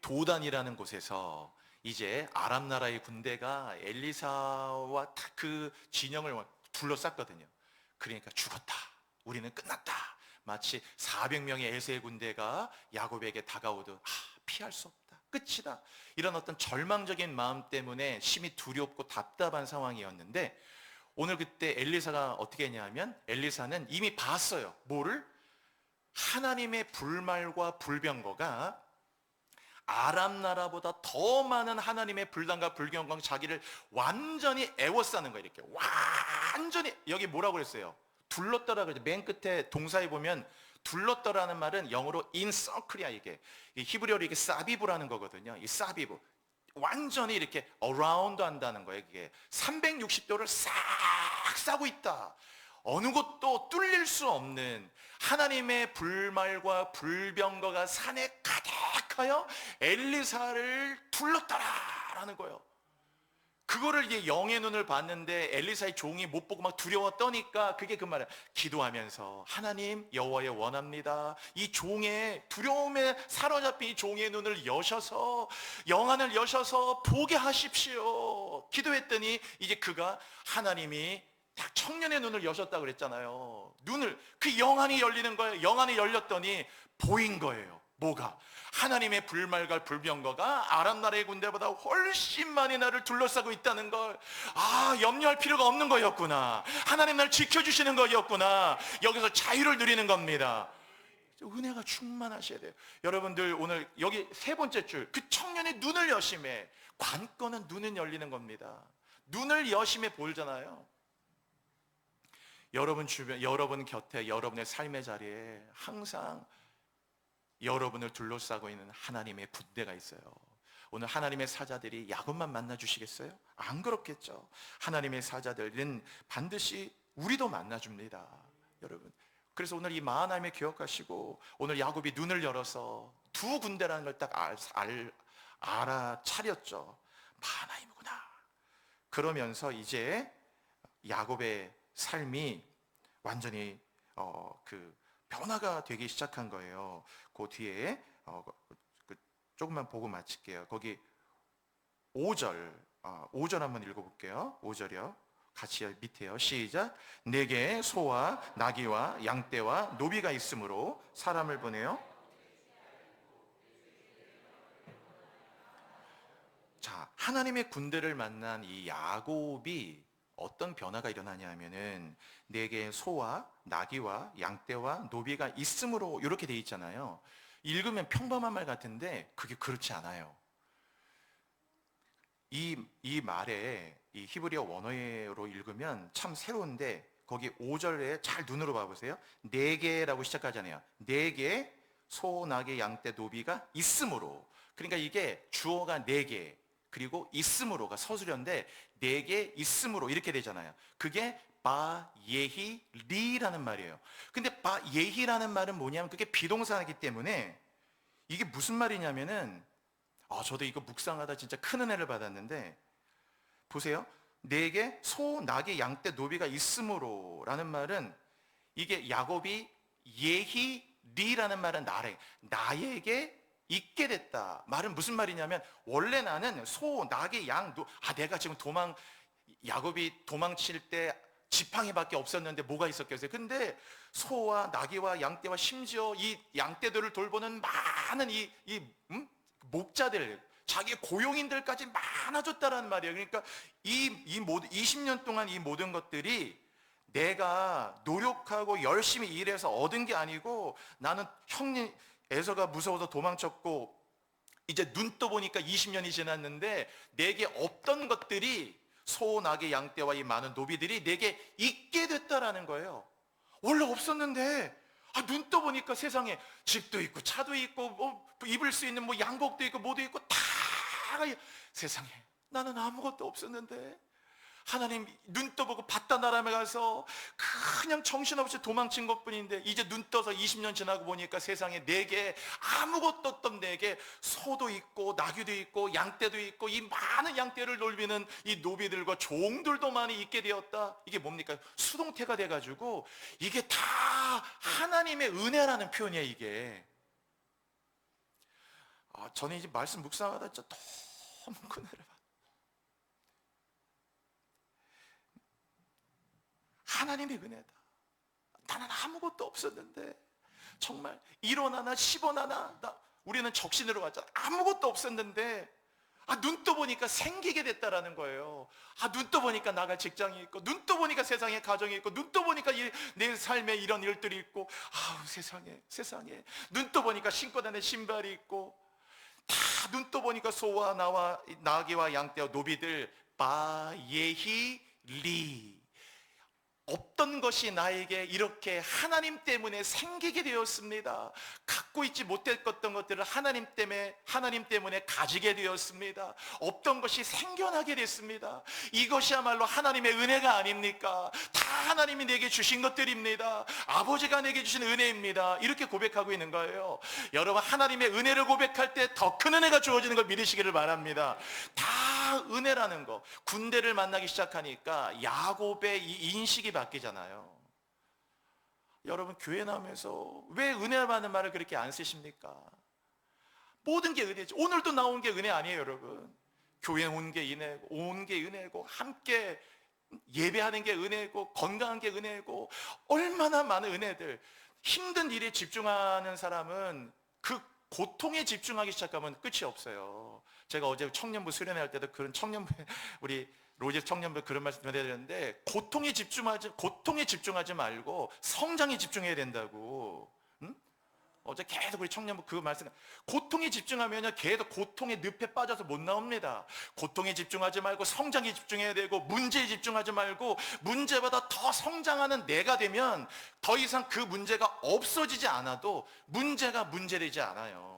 도단이라는 곳에서 이제 아람 나라의 군대가 엘리사와 그 진영을 둘러쌌거든요. 그러니까 죽었다, 우리는 끝났다, 마치 400명의 에세의 군대가 야곱에게 다가오듯 피할 수 없다, 끝이다. 이런 어떤 절망적인 마음 때문에 심히 두렵고 답답한 상황이었는데 오늘 그때 엘리사가 어떻게 했냐면 엘리사는 이미 봤어요. 뭐를? 하나님의 불말과 불병거가 아람 나라보다 더 많은 하나님의 불단과 불경과 자기를 완전히 애워싸는 거예요. 이렇게 완전히. 여기 뭐라고 그랬어요? 둘렀더라 그러죠. 맨 끝에 동사에 보면 둘렀더라는 말은 영어로 인서클이야. 이게 히브리어로 이게 사비브라는 거거든요. 이 사비브, 완전히 이렇게 어라운드 한다는 거예요. 이게 360도를 싹 싸고 있다. 어느 곳도 뚫릴 수 없는 하나님의 불말과 불병거가 산에 가득하여 엘리사를 둘렀더라라는 거예요. 그거를 이제 영의 눈을 봤는데 엘리사의 종이 못 보고 막 두려워 떠니까 그게 그 말이야. 기도하면서 하나님 여호와여 원합니다. 이 종의 두려움에 사로잡힌 이 종의 눈을 여셔서 영안을 여셔서 보게 하십시오. 기도했더니 이제 그가 하나님이 딱 청년의 눈을 여셨다고 그랬잖아요. 눈을, 그 영안이 열리는 거예요. 영안이 열렸더니 보인 거예요. 뭐가? 하나님의 불말과 불병거가 아람 나라의 군대보다 훨씬 많이 나를 둘러싸고 있다는 걸, 염려할 필요가 없는 거였구나. 하나님 날 지켜주시는 거였구나. 여기서 자유를 누리는 겁니다. 은혜가 충만하셔야 돼요. 여러분들 오늘 여기 세 번째 줄, 그 청년의 눈을 여심해. 관건은 눈은 열리는 겁니다. 눈을 여심해 보잖아요. 여러분 주변, 여러분 곁에, 여러분의 삶의 자리에 항상 여러분을 둘러싸고 있는 하나님의 군대가 있어요. 오늘 하나님의 사자들이 야곱만 만나 주시겠어요? 안 그렇겠죠. 하나님의 사자들은 반드시 우리도 만나 줍니다. 여러분, 그래서 오늘 이 마하나임을 기억하시고 오늘 야곱이 눈을 열어서 두 군대라는 걸 딱 알아차렸죠. 마하나임이구나. 그러면서 이제 야곱의 삶이 완전히 변화가 되기 시작한 거예요. 그 뒤에 조금만 보고 마칠게요. 거기 5절 한번 읽어볼게요. 5절이요. 같이 밑에요. 시작. 내게 소와 나귀와 양떼와 노비가 있으므로 사람을 보내요. 자, 하나님의 군대를 만난 이 야곱이 어떤 변화가 일어나냐면은 내게 소와 나귀와 양떼와 노비가 있으므로 이렇게 돼 있잖아요. 읽으면 평범한 말 같은데 그게 그렇지 않아요. 이 말에 이 히브리어 원어로 읽으면 참 새로운데 거기 5절에 잘 눈으로 봐보세요. 내게라고 시작하잖아요. 내게 소, 나귀, 양떼, 노비가 있으므로. 그러니까 이게 주어가 내게 그리고 있으므로가 서술형인데 내게 있으므로 이렇게 되잖아요. 그게 바 예히 리라는 말이에요. 근데 바 예히라는 말은 뭐냐면 그게 비동사이기 때문에 이게 무슨 말이냐면은 저도 이거 묵상하다 진짜 큰 은혜를 받았는데 보세요. 내게 소, 나귀, 양떼, 노비가 있으므로 라는 말은 이게 야곱이 예히 리라는 말은 나에게 있게 됐다. 말은 무슨 말이냐면 원래 나는 소, 나귀, 양, 내가 지금 야곱이 도망칠 때 지팡이밖에 없었는데 뭐가 있었겠어요? 근데 소와 나귀와 양떼와 심지어 이 양떼들을 돌보는 많은 목자들, 자기 고용인들까지 많아졌다라는 말이에요. 그러니까 이 모든 20년 동안 이 모든 것들이 내가 노력하고 열심히 일해서 얻은 게 아니고 나는 형님 에서가 무서워서 도망쳤고 이제 눈 떠보니까 20년이 지났는데 내게 없던 것들이 소, 나귀, 양떼와 이 많은 노비들이 내게 있게 됐다라는 거예요. 원래 없었는데 눈 떠보니까 세상에 집도 있고 차도 있고 뭐 입을 수 있는 뭐 양복도 있고 뭐도 있고 다 세상에 나는 아무것도 없었는데 하나님 눈 떠보고 바다 나라에 가서 그냥 정신없이 도망친 것뿐인데 이제 눈 떠서 20년 지나고 보니까 세상에 내게 아무것도 없던 내게 소도 있고 나귀도 있고 양떼도 있고 이 많은 양떼를 돌비는 이 노비들과 종들도 많이 있게 되었다. 이게 뭡니까? 수동태가 돼가지고 이게 다 하나님의 은혜라는 표현이에요. 이게 저는 이제 말씀 묵상하다 진짜 너무 은혜를 받아요. 하나님의 은혜다. 나는 아무것도 없었는데 정말 1원 하나 10원 하나 우리는 적신으로 왔잖아. 아무것도 없었는데 눈 떠보니까 생기게 됐다라는 거예요. 눈 떠보니까 나갈 직장이 있고, 눈 떠보니까 세상에 가정이 있고, 눈 떠보니까 내 삶에 이런 일들이 있고, 세상에 눈 떠보니까 신고 다니는 신발이 있고, 다 눈 떠보니까 소와 나와 나귀와 양떼와 노비들 바예히 리, 없던 것이 나에게 이렇게 하나님 때문에 생기게 되었습니다. 갖고 있지 못했던 것들을 하나님 때문에 가지게 되었습니다. 없던 것이 생겨나게 됐습니다. 이것이야말로 하나님의 은혜가 아닙니까? 다 하나님이 내게 주신 것들입니다. 아버지가 내게 주신 은혜입니다. 이렇게 고백하고 있는 거예요. 여러분, 하나님의 은혜를 고백할 때 더 큰 은혜가 주어지는 걸 믿으시기를 바랍니다. 다 은혜라는 거. 군대를 만나기 시작하니까 야곱의 이 인식이 바뀌잖아요. 여러분, 교회 나오면서 왜 은혜라는 말을 그렇게 안 쓰십니까? 모든 게 은혜죠. 오늘도 나온 게 은혜 아니에요, 여러분. 교회 온 게 은혜고, 온 게 은혜고, 함께 예배하는 게 은혜고, 건강한 게 은혜고, 얼마나 많은 은혜들. 힘든 일에 집중하는 사람은 그 고통에 집중하기 시작하면 끝이 없어요. 제가 어제 청년부 수련회 할 때도 그런 청년부, 우리 로제 청년부 그런 말씀 드렸는데, 고통에 집중하지 말고 성장에 집중해야 된다고. 어제 계속 우리 청년부 그 말씀, 고통에 집중하면요 계속 고통의 늪에 빠져서 못 나옵니다. 고통에 집중하지 말고 성장에 집중해야 되고, 문제에 집중하지 말고 문제보다 더 성장하는 내가 되면 더 이상 그 문제가 없어지지 않아도 문제가 문제되지 않아요.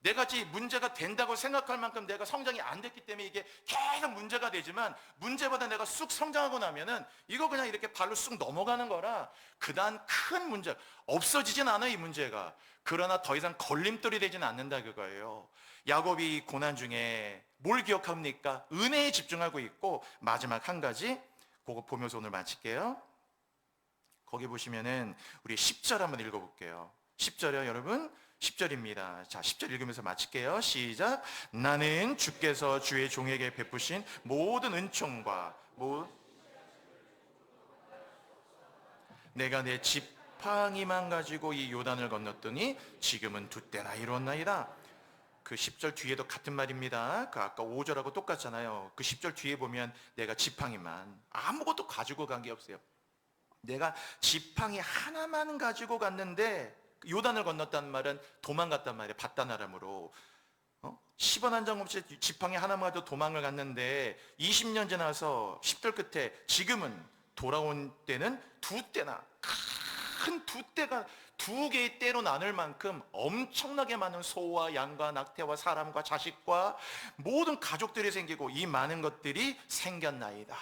내가 문제가 된다고 생각할 만큼 내가 성장이 안 됐기 때문에 이게 계속 문제가 되지만, 문제보다 내가 쑥 성장하고 나면은 이거 그냥 이렇게 발로 쑥 넘어가는 거라 그다음 큰 문제 없어지진 않아요, 이 문제가. 그러나 더 이상 걸림돌이 되지는 않는다, 그거예요. 야곱이 고난 중에 뭘 기억합니까? 은혜에 집중하고 있고, 마지막 한 가지 그거 보면서 오늘 마칠게요. 거기 보시면은 우리 10절 한번 읽어볼게요. 10절이요, 여러분. 10절입니다. 자, 10절 읽으면서 마칠게요. 시작. 나는 주께서 주의 종에게 베푸신 모든 은총과 내가 내 지팡이만 가지고 이 요단을 건넜더니 지금은 두 때나 이루었나이다. 그 10절 뒤에도 같은 말입니다. 그 아까 5절하고 똑같잖아요. 그 10절 뒤에 보면 내가 지팡이만, 아무것도 가지고 간 게 없어요. 내가 지팡이 하나만 가지고 갔는데, 요단을 건넜다는 말은 도망갔단 말이에요. 바다나람으로 10원 한 장 없이 지팡이 하나만 가지고 도망을 갔는데, 20년 지나서 10절 끝에 지금은 돌아온 때는 두 때나, 큰 두 때가 두 개의 때로 나눌 만큼 엄청나게 많은 소와 양과 낙태와 사람과 자식과 모든 가족들이 생기고 이 많은 것들이 생겼나이다.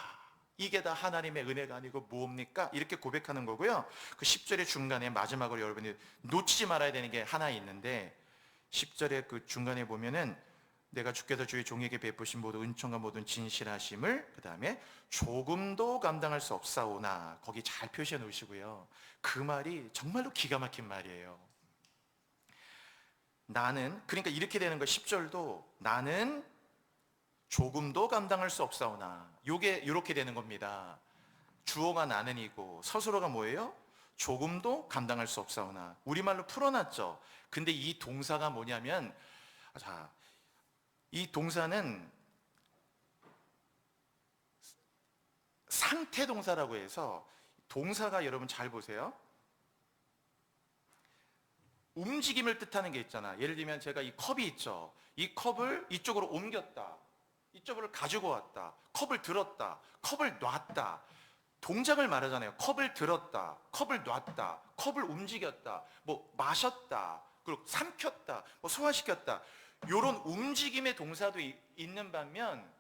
이게 다 하나님의 은혜가 아니고 무엇입니까? 이렇게 고백하는 거고요. 그 10절의 중간에 마지막으로 여러분이 놓치지 말아야 되는 게 하나 있는데, 10절의 그 중간에 보면은 내가 주께서 주의 종에게 베푸신 모든 은총과 모든 진실하심을, 그 다음에 조금도 감당할 수 없사오나, 거기 잘 표시해 놓으시고요. 그 말이 정말로 기가 막힌 말이에요. 나는, 그러니까 이렇게 되는 거, 10절도 나는 조금도 감당할 수 없사오나, 요게 이렇게 되는 겁니다. 주어가 나는이고 서술어가 뭐예요? 조금도 감당할 수 없사오나. 우리말로 풀어놨죠. 근데 이 동사가 뭐냐면, 자, 이 동사는 상태 동사라고 해서, 동사가 여러분 잘 보세요. 움직임을 뜻하는 게 있잖아. 예를 들면 제가 이 컵이 있죠. 이 컵을 이쪽으로 옮겼다, 이쪽으로 가지고 왔다, 컵을 들었다, 컵을 놨다. 동작을 말하잖아요. 컵을 들었다, 컵을 놨다, 컵을 움직였다, 뭐 마셨다, 그리고 삼켰다, 뭐 소화시켰다. 이런 움직임의 동사도 있는 반면,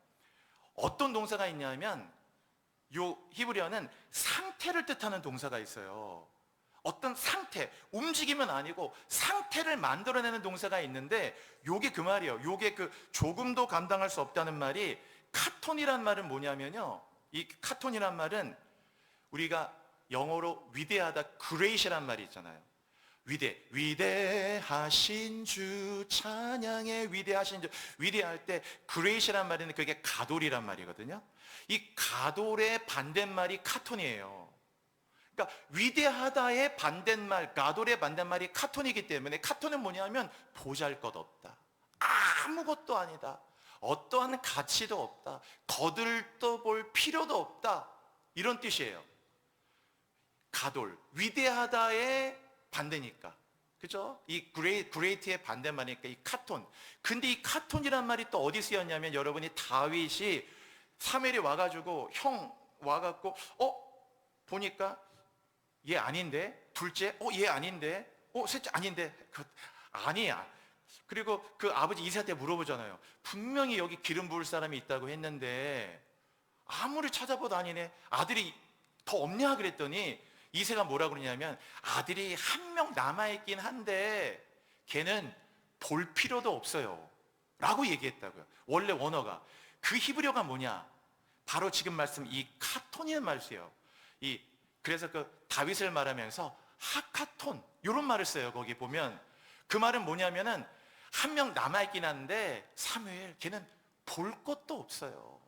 어떤 동사가 있냐면 요 히브리어는 상태를 뜻하는 동사가 있어요. 어떤 상태, 움직임은 아니고 상태를 만들어내는 동사가 있는데, 요게 그 말이에요. 요게 그 조금도 감당할 수 없다는 말이, 카톤이란 말은 뭐냐면요, 이 카톤이란 말은 우리가 영어로 위대하다, great이란 말이 있잖아요. 위대하신 주 찬양의 위대하신 주, 위대할 때 great이란 말은 그게 가돌이란 말이거든요. 이 가돌의 반대말이 카톤이에요. 그러니까 위대하다의 반대말, 가돌의 반대말이 카톤이기 때문에, 카톤은 뭐냐면 보잘것없다, 아무것도 아니다, 어떠한 가치도 없다, 거들떠볼 필요도 없다, 이런 뜻이에요. 가돌, 위대하다의 반대니까, 그죠? 이 그레이트의 반대말이니까 이 카톤. 근데 이 카톤이란 말이 또 어디 쓰였냐면, 여러분이 다윗이 사무엘이 와가지고, 형 와갖고 보니까 얘 아닌데, 둘째 얘 아닌데, 셋째 아닌데, 아니야. 그리고 그 아버지 이새한테 물어보잖아요. 분명히 여기 기름 부을 사람이 있다고 했는데 아무리 찾아봐도 아니네. 아들이 더 없냐 그랬더니 이새가 뭐라 그러냐면, 아들이 한 명 남아있긴 한데 걔는 볼 필요도 없어요 라고 얘기했다고요. 원래 원어가, 그 히브리어가 뭐냐, 바로 지금 말씀 이 카톤이라는 말이에요. 그래서 그 다윗을 말하면서 하카톤 이런 말을 써요. 거기 보면 그 말은 뭐냐면은, 한 명 남아있긴 한데 사무엘 걔는 볼 것도 없어요,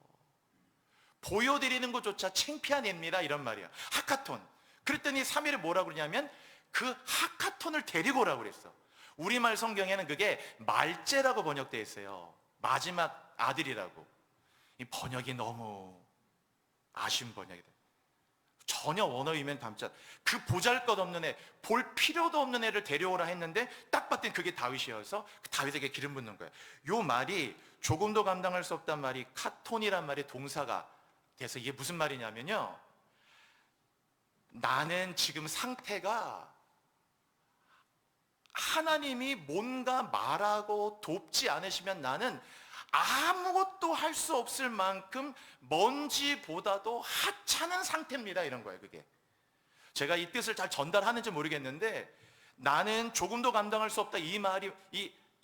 보여드리는 것조차 창피한 애입니다, 이런 말이야. 하카톤. 그랬더니 사무엘이 뭐라고 그러냐면, 그 하카톤을 데리고 오라고 그랬어. 우리말 성경에는 그게 말제라고 번역되어 있어요. 마지막 아들이라고. 이 번역이 너무 아쉬운 번역이다. 전혀 원어이면 담지 않. 그 보잘것없는 애, 볼 필요도 없는 애를 데려오라 했는데 딱 봤더니 그게 다윗이어서 다윗에게 기름 붓는 거예요. 요 말이 조금도 감당할 수 없단 말이 카톤이란 말이 동사가 돼서, 이게 무슨 말이냐면요, 나는 지금 상태가 하나님이 뭔가 말하고 돕지 않으시면 나는 아무것도 할 수 없을 만큼 먼지보다도 하찮은 상태입니다, 이런 거예요. 그게 제가 이 뜻을 잘 전달하는지 모르겠는데, 나는 조금도 감당할 수 없다, 이 말이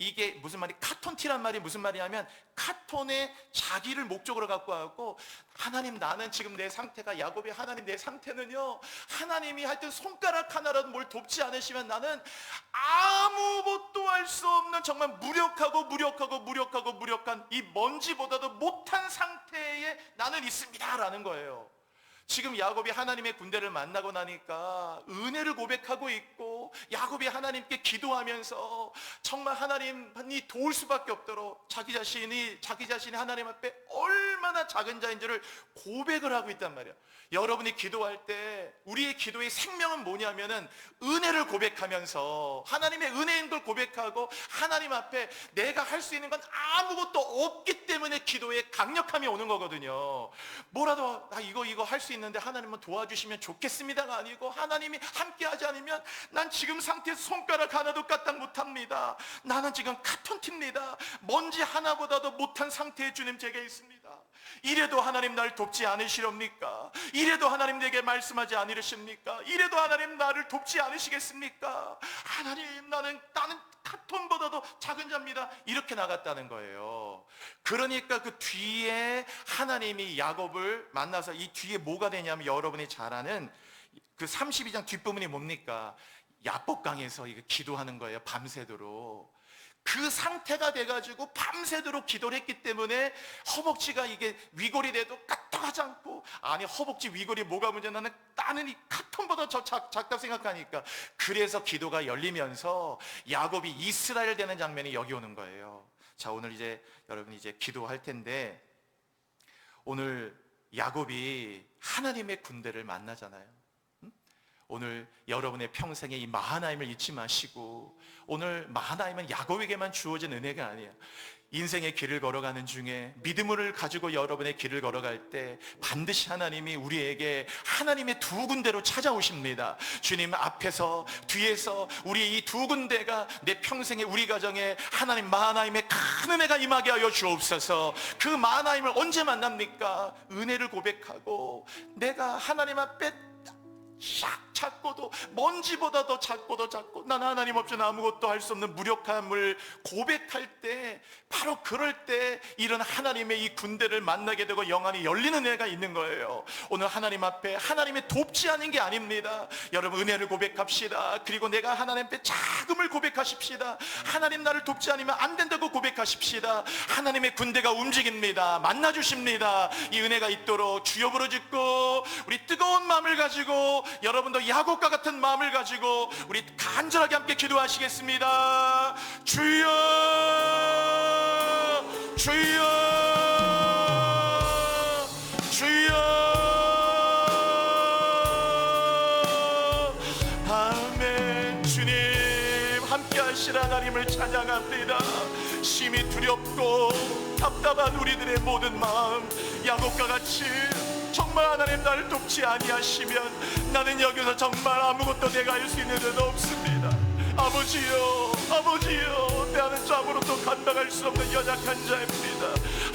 이게 무슨 말이, 카톤티란 말이 무슨 말이냐면, 카톤의 자기를 목적으로 갖고 왔고, 하나님 나는 지금 내 상태가, 야곱이 하나님 내 상태는요, 하나님이 하여튼 손가락 하나라도 뭘 돕지 않으시면 나는 아무것도 할 수 없는 정말 무력한 이 먼지보다도 못한 상태에 나는 있습니다 라는 거예요. 지금 야곱이 하나님의 군대를 만나고 나니까 은혜를 고백하고 있고, 야곱이 하나님께 기도하면서 정말 하나님이 도울 수밖에 없도록 자기 자신이 하나님 앞에 얼마나 작은 자인지를 고백을 하고 있단 말이야. 여러분이 기도할 때 우리의 기도의 생명은 뭐냐면은, 은혜를 고백하면서 하나님의 은혜인 걸 고백하고, 하나님 앞에 내가 할 수 있는 건 아무것도 없기 때문에 기도에 강력함이 오는 거거든요. 뭐라도 이거 할 수 있는데 하나님은 도와주시면 좋겠습니다가 아니고, 하나님이 함께하지 않으면 난 지금 상태에서 손가락 하나도 까딱 못합니다. 나는 지금 카톤티입니다. 먼지 하나보다도 못한 상태에 주님 제게 있습니다. 이래도 하나님 날 돕지 않으시렵니까? 이래도 하나님 내게 말씀하지 않으십니까? 이래도 하나님 나를 돕지 않으시겠습니까? 하나님 나는 카톤보다도 작은 자입니다. 이렇게 나갔다는 거예요. 그러니까 그 뒤에 하나님이 야곱을 만나서, 이 뒤에 뭐가 되냐면, 여러분이 잘 아는 그 32장 뒷부분이 뭡니까? 야복강에서 이거 기도하는 거예요. 밤새도록. 그 상태가 돼가지고 밤새도록 기도를 했기 때문에 허벅지가 이게 위골이 돼도 까딱하지 않고, 아니 허벅지 위골이 뭐가 문제냐, 나는 이 카톤보다 더 작다고 생각하니까, 그래서 기도가 열리면서 야곱이 이스라엘 되는 장면이 여기 오는 거예요. 자, 오늘 이제 여러분 이제 기도할 텐데, 오늘 야곱이 하나님의 군대를 만나잖아요. 오늘 여러분의 평생에 이 마하나임을 잊지 마시고, 오늘 마하나임은 야곱에게만 주어진 은혜가 아니에요. 인생의 길을 걸어가는 중에 믿음을 가지고 여러분의 길을 걸어갈 때 반드시 하나님이 우리에게 하나님의 두 군데로 찾아오십니다. 주님 앞에서 뒤에서 우리 이 두 군데가 내 평생에, 우리 가정에 하나님 마하나임의 큰 은혜가 임하게 하여 주옵소서. 그 마하나임을 언제 만납니까? 은혜를 고백하고 내가 하나님 앞에 샥 찾고도 먼지보다 더 작고 난 하나님 없이는 아무것도 할 수 없는 무력함을 고백할 때, 바로 그럴 때 이런 하나님의 이 군대를 만나게 되고 영안이 열리는 애가 있는 거예요. 오늘 하나님 앞에 하나님의 돕지 않은 게 아닙니다. 여러분, 은혜를 고백합시다. 그리고 내가 하나님 앞에 자금을 고백하십시다. 하나님 나를 돕지 않으면 안 된다고 고백하십시다. 하나님의 군대가 움직입니다. 만나주십니다. 이 은혜가 있도록 주여 부르짖고, 우리 뜨거운 마음을 가지고, 여러분도 야곱과 같은 마음을 가지고 우리 간절하게 함께 기도하시겠습니다. 주여, 주여, 주여. 아멘. 주님 함께 하실 하나님을 찬양합니다. 심히 두렵고 답답한 우리들의 모든 마음, 야곱과 같이 정말 하나님 나를 돕지 아니하시면 나는 여기서 정말 아무것도 내가 할 수 있는 데도 없습니다. 아버지요, 아버지요, 나는 아무것도 감당할 수 없는 연약한 자입니다.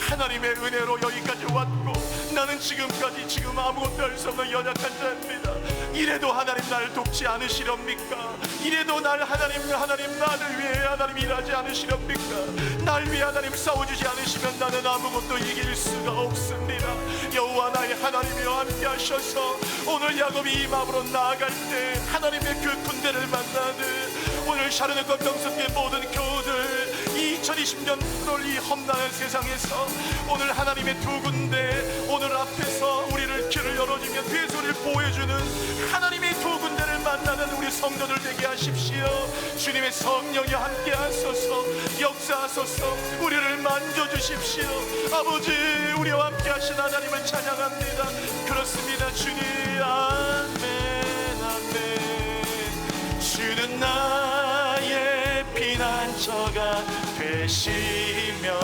하나님의 은혜로 여기까지 왔고 나는 지금까지 아무것도 할 수 없는 연약한 자입니다. 이래도 하나님 나를 돕지 않으시렵니까? 이래도 하나님 나를 위해 하나님 일하지 않으시렵니까? 날 위해 하나님 싸워주지 않으시면 나는 아무것도 이길 수가 없습니다. 여호와 나의 하나님이여 함께 하셔서 오늘 야곱이 이 마음으로 나아갈 때 하나님의 그 군대를 만나듯 오늘 샤르네과 병석의 모든 교우들 2020년 8월 이 험난한 세상에서 오늘 하나님의 두 군대 오늘 앞에서 우리를 길을 열어주며 뒤에서를 보여주는 하나님의 두 군대를 만나는 우리 성도들 되게 하십시오. 주님의 성령이 함께 하소서, 역사하소서, 우리를 만져주십시오. 아버지, 우리와 함께 하신 하나님을 찬양합니다. 그렇습니다. 주님. 아멘, 아멘. 주는 나의 피난처가 되시며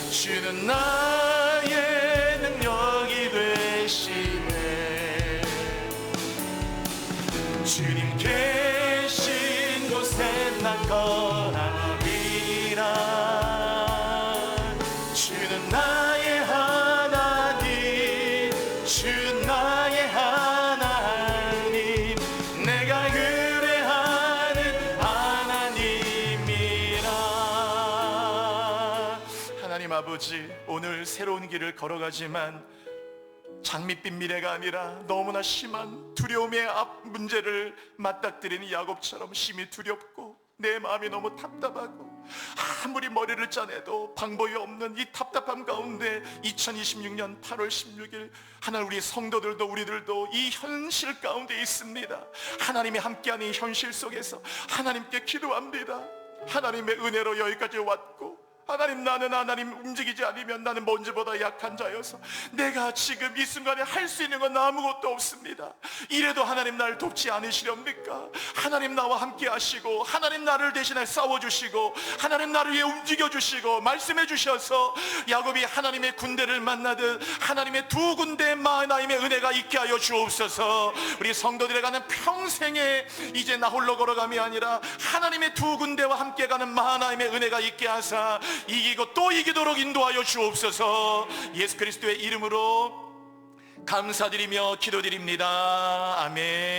주는 나의 능력이 되시네. 주님 계신 곳에 난 거하리라. 주는 나의 하나님, 주는 나의 하나님, 내가 의뢰하는 하나님이라. 하나님 아버지, 오늘 새로운 길을 걸어가지만 장밋빛 미래가 아니라 너무나 심한 두려움의 앞 문제를 맞닥뜨리는 야곱처럼 심히 두렵고 내 마음이 너무 답답하고 아무리 머리를 짜내도 방법이 없는 이 답답함 가운데 2026년 8월 16일 하나님, 우리 성도들도 우리들도 이 현실 가운데 있습니다. 하나님이 함께하는 이 현실 속에서 하나님께 기도합니다. 하나님의 은혜로 여기까지 왔고 하나님, 나는 하나님 움직이지 않으면 나는 먼지보다 약한 자여서 내가 지금 이 순간에 할 수 있는 건 아무것도 없습니다. 이래도 하나님 나를 돕지 않으시렵니까? 하나님 나와 함께 하시고 하나님 나를 대신해 싸워주시고 하나님 나를 위해 움직여주시고 말씀해 주셔서 야곱이 하나님의 군대를 만나듯 하나님의 두 군대의 하나님의 은혜가 있게 하여 주옵소서. 우리 성도들에 가는 평생에 이제 나 홀로 걸어감이 아니라 하나님의 두 군대와 함께 가는 하나님의 은혜가 있게 하사 이기고 또 이기도록 인도하여 주옵소서. 예수 그리스도의 이름으로 감사드리며 기도드립니다. 아멘.